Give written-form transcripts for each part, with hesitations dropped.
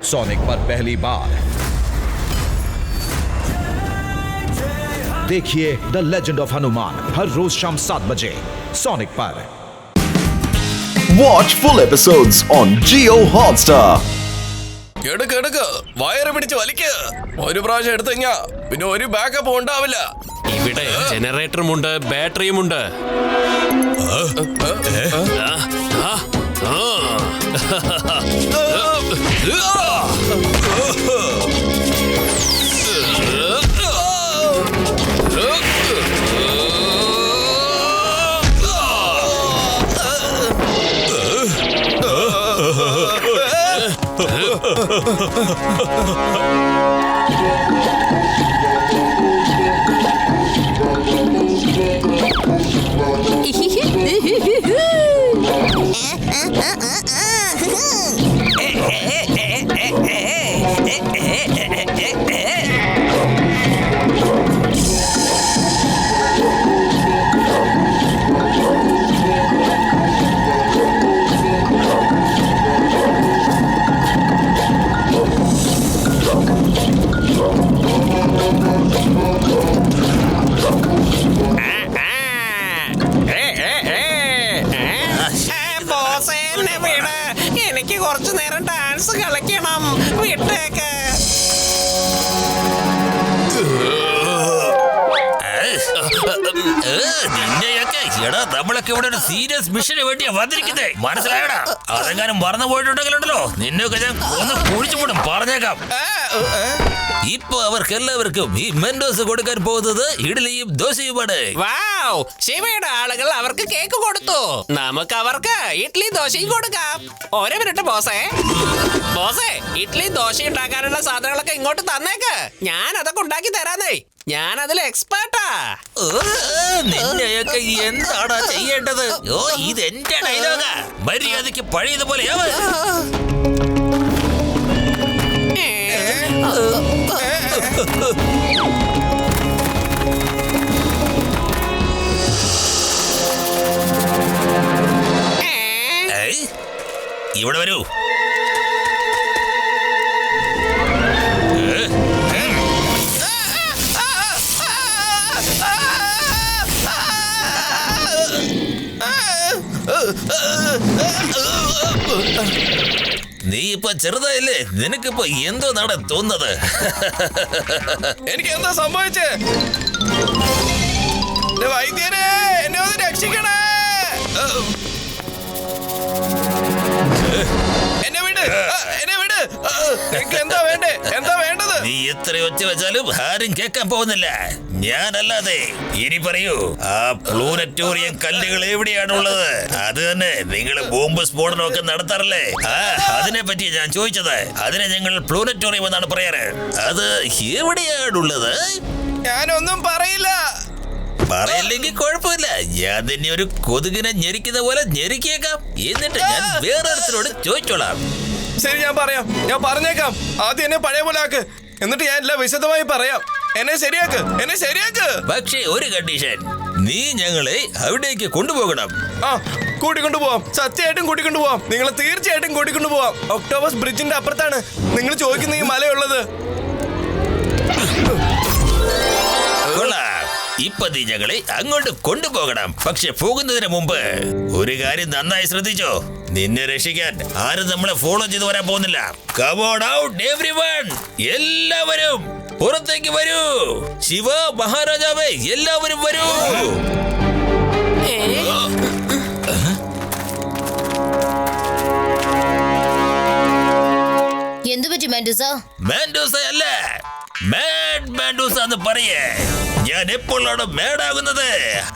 Sonic पर पहली बार देखिए द लेजेंड ऑफ हनुमान हर रोज शाम 7 बजे सोनिक पर। Watch full episodes on Jio Hotstar. എടുക്ക് വയറ് പിടിച്ച് വലിക്ക്. ഒരു പ്രാവശ്യം എടുത്തു കഴിഞ്ഞാ പിന്നെ ഒരു ബാക്കപ്പ് ഉണ്ടാവില്ല. ഇവിടെ ജനറേറ്ററുമുണ്ട്, ബാറ്ററിയുമുണ്ട്. എനിക്ക് കുറച്ചു നേരം ഡാൻസ് കളിക്കണം. വിട്ടേക്ക്. നിന്നെയൊക്കെ എടാ, നമ്മളൊക്കെ ഇവിടെ ഒരു സീരിയസ് മിഷന് വേണ്ടിയാ വന്നിരിക്കുന്നേ, മനസ്സിലായടാ? അതെങ്ങാനും മറന്നു പോയിട്ടുണ്ടെങ്കിലുണ്ടല്ലോ നിന്നെയൊക്കെ ഞാൻ ഒന്ന് കുഴിച്ചു പോടും, പറഞ്ഞേക്കാം. ഇപ്പൊ അവർക്ക് എല്ലാവർക്കും ഈ മെൻഡോസ് കൊടുക്കാൻ പോകുന്നത് ഇഡ്ഡലിയും ദോശയുമാണ്. വാവ്, ശിവയുടെ ആളുകൾ അവർക്ക് കേക്ക് കൊടുത്തു. നമുക്ക് അവർക്ക് ഇഡ്ഡലി ദോശയും കൊടുക്കാം. ഒരു മിനിറ്റ് ബോസേ. ബോസേ, ഇഡ്ഡലി ദോശ ഉണ്ടാക്കാനുള്ള സാധനങ്ങളൊക്കെ ഇങ്ങോട്ട് തന്നേക്ക്. ഞാൻ അതൊക്കെ ഉണ്ടാക്കി തരാന്നേ. ഞാൻ അതിൽ എക്സ്പേർട്ടാ. നിന്നെയൊക്കെ എന്താടാ ചെയ്യേണ്ടത്? ഓ, ഇതെന്റെ ഡയലോഗാ. മര്യാദയ്ക്ക് പഴയതുപോലെ ഇവിടെ വരൂ. നീ ഇപ്പൊ ചെറുതായില്ലേ, നിനക്കിപ്പോ എന്തോ നാടെ തോന്നുന്നത്? എനിക്ക് എന്താ സംഭവിച്ചേ? വൈദ്യരെ, എന്നെ ഒന്ന് രക്ഷിക്കണേ. എന്നെ വിട്. എന്താ വേണ്ടേ? എന്താ വേണ്ടത്? നീ എത്ര ഒച്ച വെച്ചാലും ആരും കേൾക്കാൻ പോകുന്നില്ല, ഞാനല്ലാതെ. ഇനി പറയൂ, ആ പ്ലൂനറ്റോറിയം കല്ലുകൾ എവിടെയാണുള്ളത്? അത് തന്നെ നിങ്ങൾ ബോംബ് സ്ഫോടനമൊക്കെ നടത്താറില്ലേ? അതിനെ പറ്റി ഞാൻ ചോദിച്ചത്. അതിനെ ഞങ്ങൾ പ്ലൂനറ്റോറിയം എന്നാണ് പറയാറ്. അത് എവിടെയാണുള്ളത്? ഞാനൊന്നും പറയില്ല. പറയില്ലെങ്കിൽ കുഴപ്പമില്ല, ഞാൻ തന്നെ ഒരു കൊതുകിനെ ഞെരിക്കുന്ന പോലെ ഞെരിക്കേക്കാം. എന്നിട്ട് ഞാൻ വേറൊരുത്തരോട് ചോദിച്ചോളാം. ശരി, ഞാൻ പറയാം. ഞാൻ പറഞ്ഞേക്കാം. ആദ്യം എന്നെ പഴയ പോലെ ആക്ക്, എന്നിട്ട് ഞാൻ എല്ലാം വിശദമായി പറയാം. എന്നെ ശരിയാക്ക്. പക്ഷേ ഒരു കണ്ടീഷൻ, നീ ഞങ്ങളെ അവിടേക്ക് കൊണ്ടുപോകണം. ആ, കൂട്ടിക്കൊണ്ടുപോവാം. സത്യമായിട്ടും കൂട്ടിക്കൊണ്ടുപോവാം. നിങ്ങളെ തീർച്ചയായിട്ടും കൂട്ടിക്കൊണ്ടുപോവാം. ഒക്ടോബസ് ബ്രിഡ്ജിന്റെ അപ്പുറത്താണ് നിങ്ങൾ ചോദിക്കുന്ന ഈ മലയുള്ളത്. ഇപ്പൊ നീ ഞങ്ങളെ അങ്ങോട്ട് കൊണ്ടുപോകണം. പക്ഷെ പോകുന്നതിന് മുമ്പ് ഒരു കാര്യം നന്നായി ശ്രദ്ധിച്ചോ. നിന്നെ രക്ഷിക്കാൻ ആരും നമ്മളെ ഫോളോ ചെയ്ത് വരാൻ പോകുന്നില്ല. Come on out everyone. എല്ലാവരും പുറത്തേക്ക് വരൂ. ശിവ മഹാരാജാവേ, എല്ലാവരും വരൂ. എന്തു പറ്റി മാൻഡൂസ? മാൻഡൂസ അല്ല, മാഡ് മാൻഡൂസ എന്ന് പറയേ. ഞാൻ എപ്പോഴാണ് മേടാകുന്നത്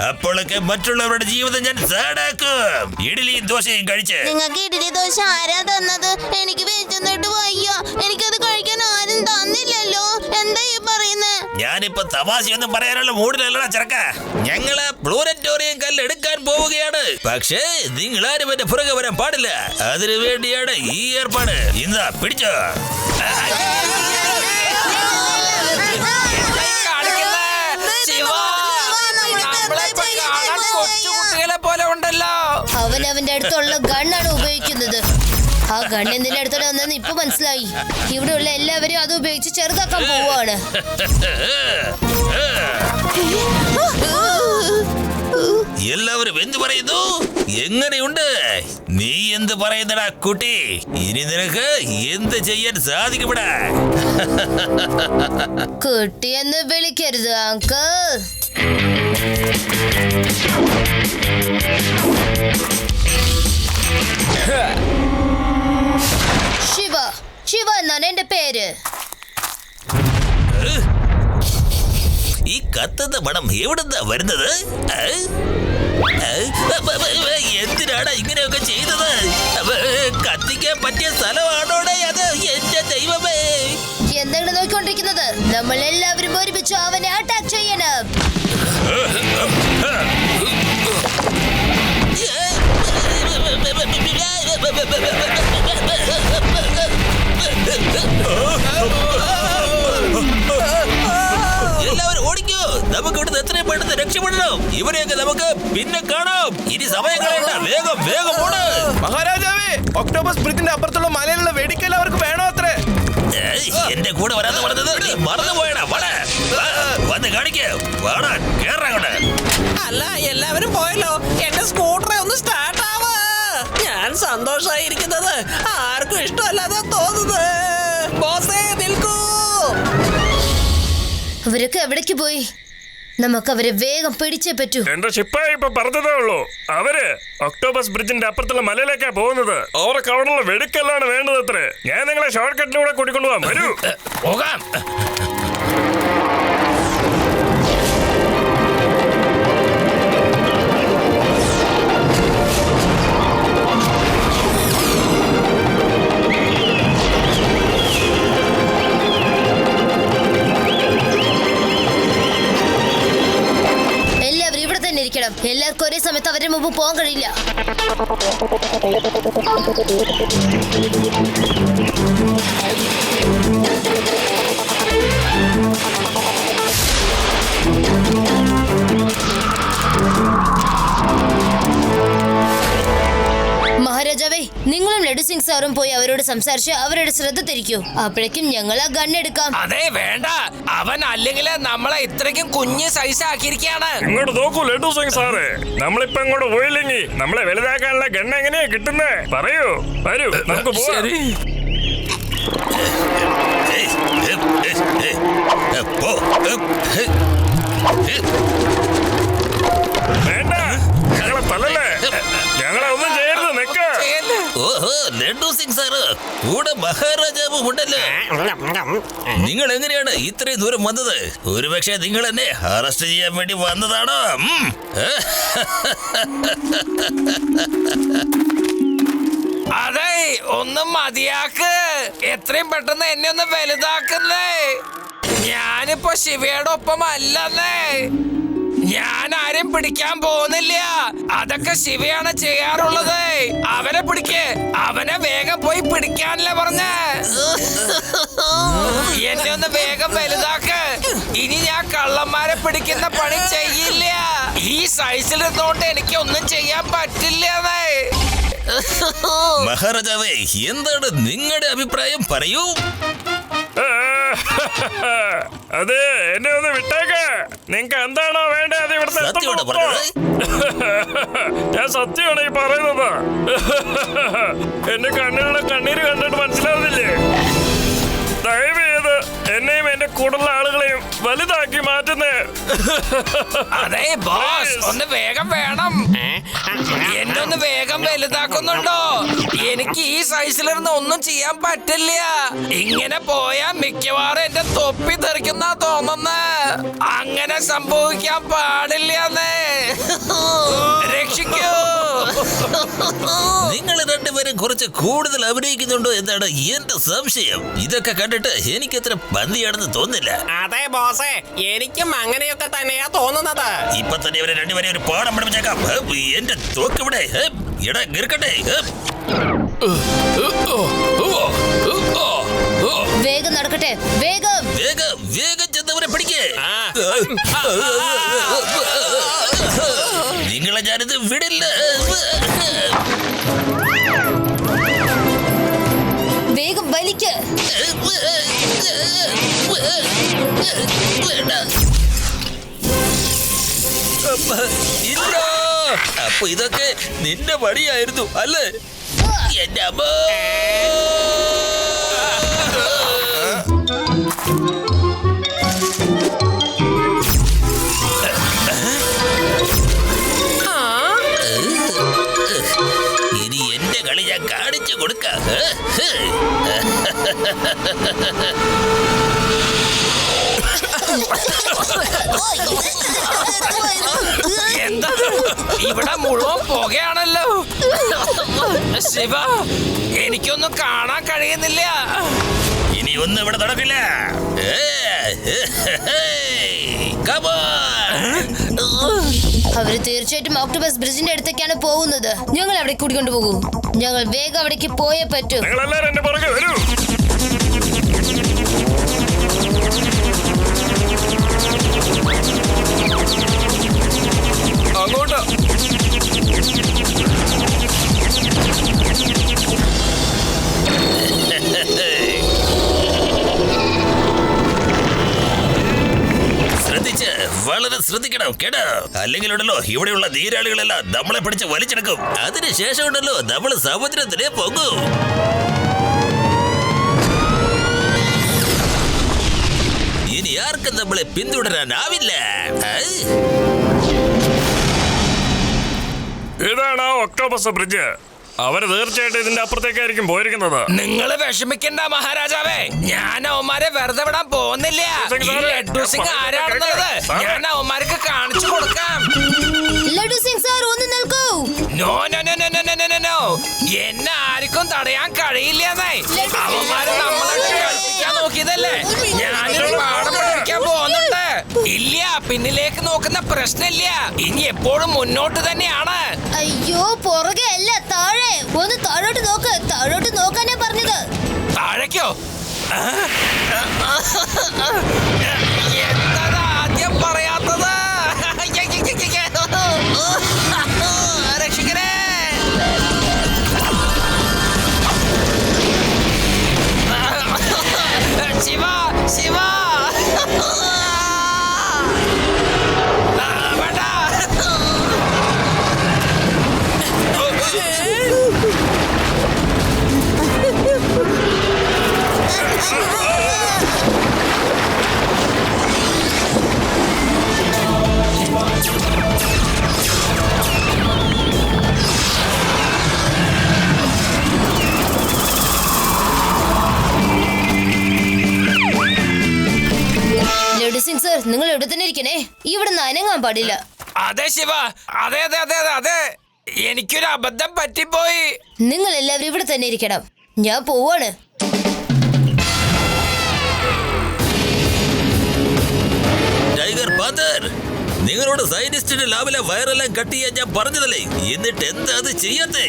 അപ്പോഴൊക്കെ മറ്റുള്ളവരുടെ ജീവിതം ഞാൻ സാഡാക്കും. ഇഡ്ഡലിയും ദോശയും കഴിച്ച്. നിങ്ങൾക്ക് ഇഡ്ഡലി ദോശ ആരാ തന്നത്? എനിക്ക് വിശന്നിട്ട് വയ്യ. എനിക്കത് കഴിക്കാൻ ആരും തന്നില്ലല്ലോ. എന്താ ഈ പറയുന്നത്? ഞാനിപ്പോ തമാശയൊന്നും പറയാനുള്ള മൂഡിലല്ലടാ ചെറുക്ക. ഞങ്ങള് പ്ലൂനറ്റോറിയം കല്ല് എടുക്കാൻ പോവുകയാണ്. പക്ഷേ നിങ്ങൾ ആരും എന്റെ പുറകെ വരാൻ പാടില്ല. അതിനു വേണ്ടിയാണ് ഈ ഏർപ്പാട്. ഇന്നാ പിടിച്ചോ. കൊച്ചുകുട്ടികളെ പോലെ ഉണ്ടല്ലോ. അവൻ അവന്റെ അടുത്തുള്ള ഗണ്ണാണ് ഉപയോഗിക്കുന്നത്. ആ ഗണ്ണ് എന്തിന്റെ അടുത്തോടെ വന്നെന്ന് ഇപ്പൊ മനസ്സിലായി. ഇവിടെയുള്ള എല്ലാവരും അത് ഉപയോഗിച്ച് ചെറുതാക്കാൻ പോവാണ്. എല്ലാവരും എന്ത് പറയുന്നു? എങ്ങനെയുണ്ട്? നീ എന്ത് പറയുന്നടാ കുട്ടി? ഇനി നിനക്ക് എന്ത് ചെയ്യാൻ സാധിക്കുമെടാ? കുട്ടിയെന്ന് വിളിക്കരുത് അങ്കിൾ. ശിവ, ശിവ എന്നാണ് എന്റെ പേര്. ഈ കത്തുന്ന മണം എവിടുന്നാ വരുന്നത്? എന്തിനാണ് ഇങ്ങനെയൊക്കെ ചെയ്തത്? കത്തിക്കാൻ പറ്റിയ സ്ഥലമാണോടെ അത്? എന്റെ ദൈവമേ, എന്താണ് നോക്കിക്കൊണ്ടിരിക്കുന്നത്? നമ്മൾ എല്ലാവരും ഒരുമിച്ച് അവനെ അറ്റാക്ക് ചെയ്യണം. എല്ലാവരും ഓടിക്കോ, നമുക്ക് ഇവിടുന്ന് എത്രയും പെട്ടെന്ന് രക്ഷപ്പെടണം. ഇവരെയൊക്കെ നമുക്ക് പിന്നെ കാണാം. ഇനി സമയം കളയണ്ട, വേഗം വേഗം ഓട്. മഹാരാജാവേ, ഒക്ടോബസ് ബ്രിഡ്ജിന്റെ അപ്പുറത്തുള്ള മലയിലുള്ള വെടിക്കൽ അവർക്ക് വേണോ അത്രേ? എന്റെ കൂടെ വരാന്ന് പറഞ്ഞത് നീ മറന്നു പോയടാ. വന്ന് കാണിക്കേ, വാടാ, കേറങ്ങോട്ട്. അല്ല, എല്ലാവരും പോയല്ലോ. എന്റെ സ്കൂട്ടറെ ഒന്ന് സ്റ്റാർട്ട് ആവാ. ഞാൻ സന്തോഷായിരിക്കുന്നത് ആർക്കും ഇഷ്ടമല്ലാതെ തോന്നുന്നത്. ബോസേ നിൽക്കൂ. അവരൊക്കെ എവിടേക്ക് പോയി? നമുക്ക് അവരെ വേഗം പിടിച്ചേ പറ്റൂ. എന്റെ ശിപ്പായി ഇപ്പൊ പറഞ്ഞതേ ഉള്ളൂ. അവര് ഒക്ടോബസ് ബ്രിഡ്ജിന്റെ അപ്പുറത്തുള്ള മലയിലേക്കാ പോകുന്നത്. അവർക്ക് അവിടെയുള്ള വെടിക്കല്ലാണ് വേണ്ടത് അത്രേ. ഞാൻ നിങ്ങളെ ഷോർട്ട് കട്ടിലൂടെ കൂട്ടിക്കൊണ്ടുപോകാം. വരൂ, പോകാം. എല്ലാവർക്കും ഒരേ സമയത്ത് അവരുടെ മുമ്പ് പോകാൻ കഴിയില്ല. മഹാരാജാവേ, നിങ്ങളും ലഡു സിംഗ് സാറും പോയി അവരോട് സംസാരിച്ച് അവരുടെ ശ്രദ്ധ തിരിക്കൂ. അപ്പോഴേക്കും ഞങ്ങൾ ആ ഗണ്ണെടുക്കാം. അതെ, വേണ്ട. അവൻ അല്ലെങ്കിൽ നമ്മളെ ഇത്രയ്ക്കും കുഞ്ഞ് സൈസ് ആക്കിയിരിക്കുകയാണ്. ഇങ്ങോട്ട് നോക്കൂ ലഡു സിംഗ് സാറേ, നമ്മളിപ്പോ ഇങ്ങോട്ട് പോയില്ലെങ്കിൽ നമ്മളെ വലുതാക്കാനുള്ള ഗണ്ണ് എങ്ങനെയാ കിട്ടുന്നേ? പറയൂ, വരൂ, നമുക്ക് പോവാം. വേണ്ട, ഞങ്ങളെ തല്ലല്ലേ, ഞങ്ങളെ ഒന്നും ചെയ്യരുത്, നിക്ക്. ഓഹോ, ലഡു സിംഗ് സാറ് കൂടെ മഹാരാജാവും ഉണ്ടല്ലോ. നിങ്ങൾ എങ്ങനെയാണ് ഇത്രയും ദൂരം വന്നത്? ഒരുപക്ഷെ നിങ്ങൾ എന്നെ അറസ്റ്റ് ചെയ്യാൻ വേണ്ടി വന്നതാണോ? അതെ, ഒന്നും മതിയാക്ക്. എത്രയും പെട്ടെന്ന് എന്നെ ഒന്ന് വലുതാക്കുന്നേ. ഞാനിപ്പോ ശിവയുടെ ഒപ്പം അല്ലെന്നേ. ഞാൻ ആരെയും പിടിക്കാൻ പോകുന്നില്ല. അതൊക്കെ ശിവയാണ് ചെയ്യാറുള്ളത്. അവനെ പിടിക്ക്. അവനെ വേഗം പോയി പിടിക്കാനല്ലേ പറഞ്ഞ. എന്നെ ഒന്ന് വേഗം വലുതാക്ക്. ഇനി ഞാൻ കള്ളന്മാരെ പിടിക്കുന്ന പണി ചെയ്യില്ല. ഈ സൈസിൽ നിന്നോണ്ട് എനിക്ക് ഒന്നും ചെയ്യാൻ പറ്റില്ലെന്നേ. മഹാരാജാവേ, എന്താണ് നിങ്ങളുടെ അഭിപ്രായം? പറയൂ. അതെ, എന്നെ ഒന്ന് വിട്ടേക്ക. നിങ്ങക്ക് എന്താണോ വേണ്ടത് അത് ഇവിടുത്തെ ഞാൻ സത്യമാണ് ഈ പറയുന്നത്. എന്റെ കണ്ണിലുള്ള കണ്ണീര് കണ്ടിട്ട് മനസ്സിലാവുന്നില്ലേ? ദയവ് ചെയ്ത് എന്നെയും എന്റെ കൂടുതലുള്ള ആളുകളെയും വലുതാക്കി മാറ്റുന്നേ. അതെ ബോസ്, ഒന്ന് വേഗം വേണം. എന്നെ ഒന്ന് വേഗം വലുതാക്കുന്നുണ്ടോ? എനിക്ക് ഈ സൈസിലിരുന്ന് ഒന്നും ചെയ്യാൻ പറ്റില്ല. ഇങ്ങനെ പോയാ മിക്കവാറും എന്റെ തൊപ്പി തെറിക്കുന്ന തോന്നുന്ന. അങ്ങനെ സംഭവിക്കാൻ പാടില്ലെന്നേ. രക്ഷിക്കൂ. നിങ്ങൾ രണ്ടുപേരും കുറച്ച് കൂടുതൽ അഭിനയിക്കുന്നുണ്ടോ എന്നാണ് എന്റെ സംശയം. ഇതൊക്കെ കണ്ടിട്ട് എനിക്ക് അത്ര പന്തിയാണെന്ന് തോന്നില്ല. അതെ ബോസേ, എനിക്കും അങ്ങനെയൊക്കെ തന്നെയാ തോന്നുന്നത്. ഇപ്പൊ തന്നെ ഇവരെ രണ്ടുപേരെ ഒരു പാഠം പഠിപ്പിച്ചേക്കാം. എന്റെ തോക്ക് ഇവിടെ ഇടാ ഗിർക്കട്ടെ. വേഗം നടക്കട്ടെ, വേഗം വേഗം വേഗം ചെന്നവരെ പിടിക്കേ. നിങ്ങളെ ഞാനിത് വിടില്ല. ഇല്ല. അപ്പൊ ഇതൊക്കെ നിന്റെ പണിയായിരുന്നു അല്ലേ? എന്റെ അമ്മ. ഇനി എന്റെ കളി ഞാൻ കാണിച്ചു കൊടുക്കാം. എന്താ ഇവിടെ മുഴുവൻ പുകയാണല്ലോ. ശിവ, എനിക്കൊന്നും കാണാൻ കഴിയുന്നില്ല. ഇനി ഒന്നും ഇവിടെ നടക്കില്ല. അവര് തീർച്ചയായിട്ടും ഓക്ടോപസ് ബ്രിഡ്ജിന്റെ അടുത്തേക്കാണ് പോകുന്നത്. ഞങ്ങൾ അവിടെ കൂട്ടിക്കൊണ്ടു പോകൂ. ഞങ്ങൾ വേഗം അവിടേക്ക് പോയേ പറ്റൂ. നിങ്ങളെല്ലാരും എന്റെ പുറകെ വരൂ. അങ്ങോട്ട് ശ്രദ്ധിച്ച്, വളരെ ശ്രദ്ധിക്കണം കേട്ടോ. അല്ലെങ്കിൽ ഉണ്ടല്ലോ ഇവിടെയുള്ള നീരാളികളെല്ലാം നമ്മളെ പിടിച്ച് വലിച്ചെടുക്കും. അതിനുശേഷം ഉണ്ടല്ലോ നമ്മൾ സമുദ്രത്തിലെ പോകും. ഇനി ആർക്കും നമ്മളെ പിന്തുടരാനാവില്ല. ഇതാണ് ആ ഒക്ടോപസ് ബ്രിഡ്ജ്. അവര് തീർച്ചയായിട്ടും ഇതിന്റെ അപ്പുറത്തേക്കായിരിക്കും പോയിരിക്കുന്നത്. നിങ്ങള് വിഷമിക്കണ്ട മഹാരാജാവേ, ഞാൻ അവന്മാരെ വെറുതെ വിടാൻ പോകുന്നില്ല. ഈ ലഡ്ഡു സിംഗ് ആരാണെന്നുള്ളത് ഞാൻ അവന്മാർക്ക് കാണിച്ചു കൊടുക്കാം. ലഡു സിംഗ് സാർ ഒന്ന് നിൽക്കൂ. No no no no no no no no, എന്നെ ആർക്കും തടയാൻ കഴിയില്ലെന്നേ. അവന്മാര് നമ്മളെ കളിപ്പിക്കാൻ നോക്കിയതല്ലേ. ഞാനൊരു പാഠം പഠിക്കാൻ പോകുന്നുണ്ട്. ഇല്ല, പിന്നിലേക്ക് നോക്കുന്ന പ്രശ്നമില്ല. ഇനി എപ്പോഴും മുന്നോട്ട് തന്നെയാണ്. അയ്യോ, പുറകെ അല്ല, താഴെ. ഒന്ന് താഴോട്ട് നോക്ക്. താഴോട്ട് നോക്കാനാ പറഞ്ഞത്. താഴേക്കോ? എന്താ ആദ്യം പറയാത്തത്? രക്ഷിക്കണേ. ശിവ, ശിവ. വേണ്ട. ലഡു സിംഗ് സാർ, നിങ്ങൾ ഇവിടെ തന്നെ ഇരിക്കണേ. ഇവിടെ അനങ്ങാൻ പാടില്ല. അതെ ശിവ, അതെ അതെ അതെ അതെ, എനിക്കൊരു അബദ്ധം പറ്റിപ്പോയി. നിങ്ങൾ എല്ലാവരും ഇവിടെ തന്നെ ഇരിക്കണം. ഞാൻ പോവാണ്. ടൈഗർ പാന്തർ, നിങ്ങളോട് സയന്റിസ്റ്റിന്റെ ലാബിലെ വയറെല്ലാം കട്ട് ചെയ്യാൻ ഞാൻ പറഞ്ഞതല്ലേ, എന്നിട്ട് എന്താ അത് ചെയ്യാത്തേ?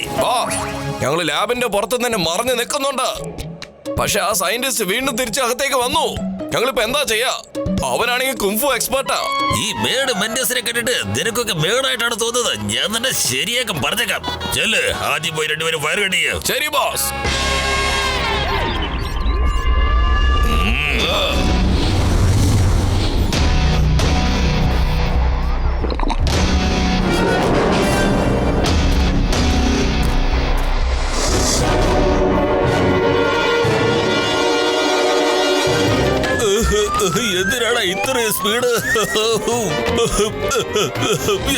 ഞങ്ങള് ലാബിന്റെ പുറത്ത് തന്നെ മറഞ്ഞു നിൽക്കുന്നുണ്ട്. പക്ഷെ ആ സയന്റിസ്റ്റ് വീണ്ടും തിരിച്ച് അകത്തേക്ക് വന്നു. ഞങ്ങളിപ്പോ എന്താ ചെയ്യാ? അവനാണെങ്കിൽ കുംഫു എക്സ്പെർട്ടാ. ഈ മേഡ് മെന്റസിനെ കണ്ടിട്ട് നിനക്കൊക്കെ മേടായിട്ടാണ് തോന്നുന്നത്. ഞാൻ തന്നെ ശരിയാക്കും പറഞ്ഞേക്കാം. ചെല്ല്, ആദ്യം പോയി രണ്ടുപേരും വയർ കട്ട് ചെയ്യ. ശരി ബോസ്. എന്തിനാണ് ഇത്രയും സ്പീഡ്?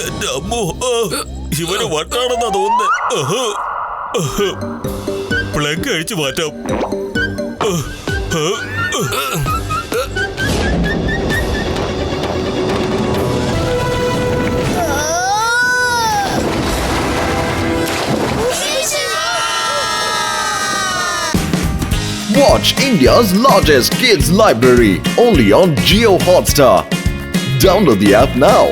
എന്റെ അമ്മോ, ഇവന് വട്ടാണെന്നാ തോന്നുന്നത്. പ്ലഗ് അഴിച്ചു മാറ്റാം. Watch India's largest kids library only on Jio Hotstar. Download the app now.